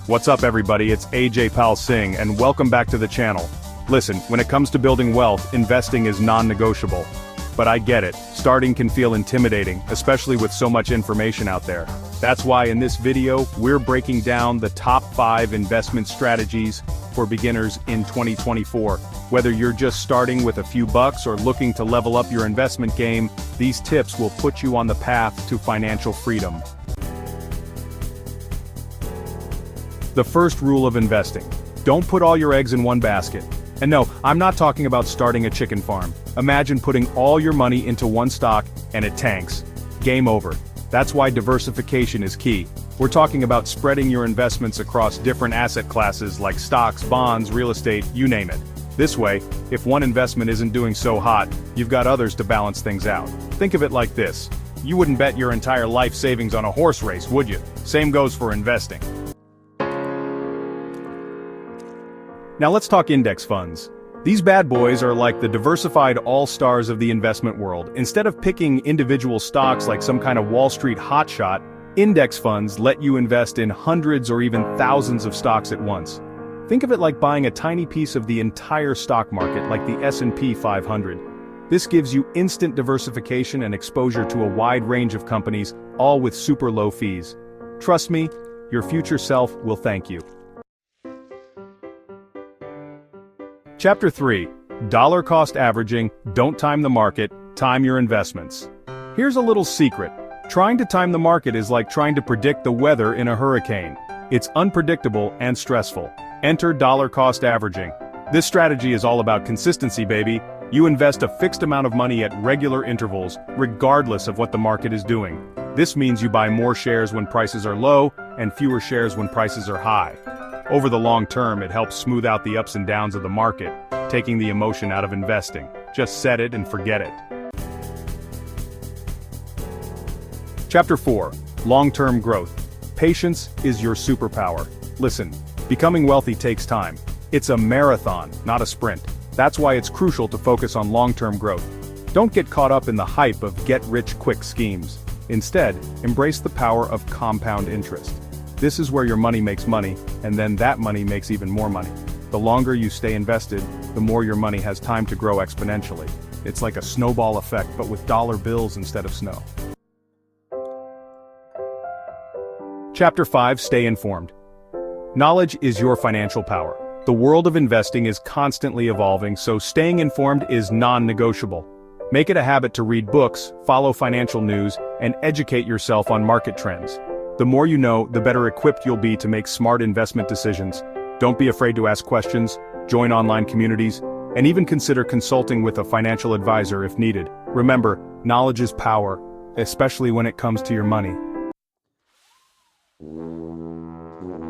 What's up everybody, it's AJ Pal Singh and welcome back to the channel. Listen, when it comes to building wealth, investing is non-negotiable. But I get it, starting can feel intimidating, especially with so much information out there. That's why in this video, we're breaking down the top 5 investment strategies for beginners in 2024. Whether you're just starting with a few bucks or looking to level up your investment game, these tips will put you on the path to financial freedom. The first rule of investing: don't put all your eggs in one basket. And no, I'm not talking about starting a chicken farm. Imagine putting all your money into one stock and it tanks. Game over. That's why diversification is key. We're talking about spreading your investments across different asset classes like stocks, bonds, real estate, you name it. This way, if one investment isn't doing so hot, you've got others to balance things out. Think of it like this: you wouldn't bet your entire life savings on a horse race, would you? Same goes for investing. Now let's talk index funds. These bad boys are like the diversified all-stars of the investment world. Instead of picking individual stocks like some kind of Wall Street hotshot, index funds let you invest in hundreds or even thousands of stocks at once. Think of it like buying a tiny piece of the entire stock market, like the S&P 500. This gives you instant diversification and exposure to a wide range of companies, all with super low fees. Trust me, your future self will thank you. Chapter 3. Dollar cost averaging. Don't time the market, time your investments. Here's a little secret. Trying to time the market is like trying to predict the weather in a hurricane. It's unpredictable and stressful. Enter dollar cost averaging. This strategy is all about consistency, baby. You invest a fixed amount of money at regular intervals, regardless of what the market is doing. This means you buy more shares when prices are low, and fewer shares when prices are high. Over the long term, it helps smooth out the ups and downs of the market, taking the emotion out of investing. Just set it and forget it. Chapter 4. Long-term growth. Patience is your superpower. Listen, becoming wealthy takes time. It's a marathon, not a sprint. That's why it's crucial to focus on long-term growth. Don't get caught up in the hype of get-rich-quick schemes. Instead, embrace the power of compound interest. This is where your money makes money, and then that money makes even more money. The longer you stay invested, the more your money has time to grow exponentially. It's like a snowball effect, but with dollar bills instead of snow. Chapter 5. Stay informed. Knowledge is your financial power. The world of investing is constantly evolving, so staying informed is non-negotiable. Make it a habit to read books, follow financial news, and educate yourself on market trends. The more you know, the better equipped you'll be to make smart investment decisions. Don't be afraid to ask questions, join online communities, and even consider consulting with a financial advisor if needed. Remember, knowledge is power, especially when it comes to your money.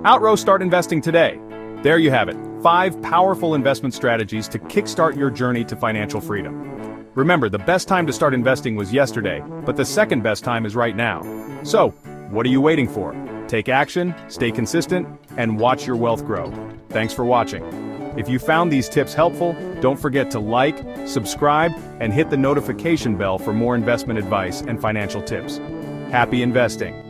Outrow, start investing today. There you have it, 5 powerful investment strategies to kickstart your journey to financial freedom. Remember, the best time to start investing was yesterday, but the second best time is right now. So, what are you waiting for? Take action, stay consistent, and watch your wealth grow. Thanks for watching. If you found these tips helpful, don't forget to like, subscribe, and hit the notification bell for more investment advice and financial tips. Happy investing!